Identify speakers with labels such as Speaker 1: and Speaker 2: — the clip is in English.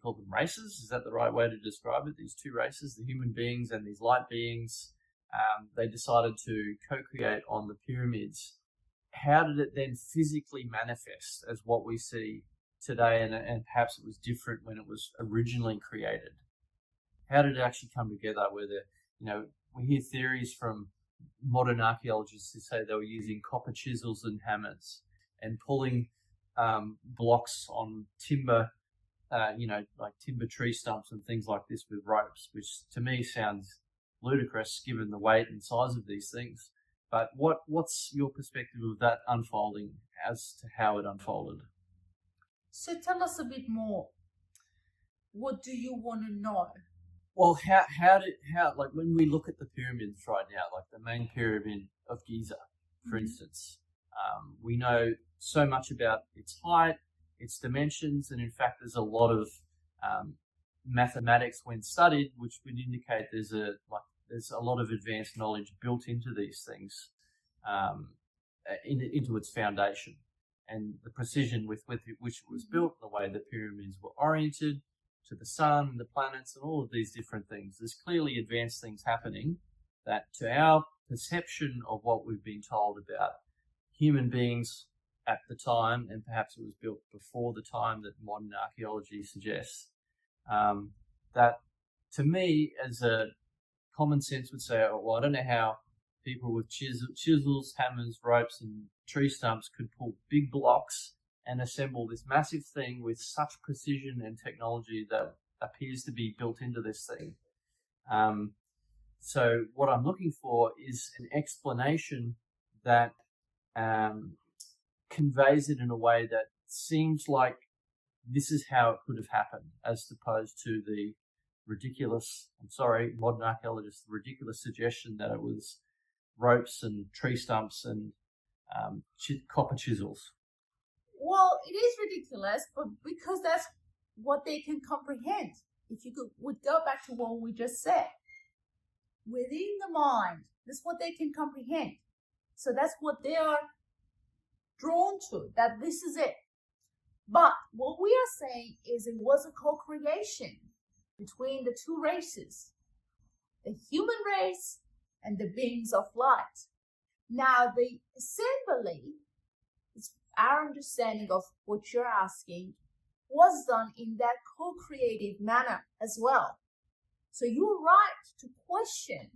Speaker 1: call them races. Is that the right way to describe it? These two races, the human beings and these light beings, they decided to co-create on the pyramids. How did it then physically manifest as what we see today? And perhaps it was different when it was originally created. How did it actually come together? We hear theories from modern archaeologists who say they were using copper chisels and hammers and pulling blocks on timber, like timber tree stumps and things like this with ropes, which to me sounds ludicrous given the weight and size of these things. But what's your perspective of that unfolding as to how it unfolded?
Speaker 2: So tell us a bit more. What do you want to know?
Speaker 1: Well, like when we look at the pyramids right now, like the main pyramid of Giza, for instance, we know so much about its height, its dimensions, and in fact, there's a lot of mathematics when studied, which would indicate there's a lot of advanced knowledge built into these things, into its foundation, and the precision with which it was built, the way the pyramids were oriented to the sun and the planets and all of these different things. There's clearly advanced things happening that to our perception of what we've been told about human beings at the time, and perhaps it was built before the time that modern archaeology suggests, that to me, as a common sense would say, oh, well, I don't know how people with chisels, hammers, ropes, and tree stumps could pull big blocks and assemble this massive thing with such precision and technology that appears to be built into this thing. So what I'm looking for is an explanation that conveys it in a way that seems like this is how it could have happened, as opposed to the modern archaeologists, the ridiculous suggestion that it was ropes and tree stumps and copper chisels.
Speaker 2: Well, it is ridiculous, but because that's what they can comprehend. If you would go back to what we just said, within the mind, that's what they can comprehend. So that's what they are drawn to, that this is it. But what we are saying is it was a co-creation between the two races, the human race and the beings of light. Now, the assembly, our understanding of what you're asking, was done in that co-creative manner as well. So you're right to question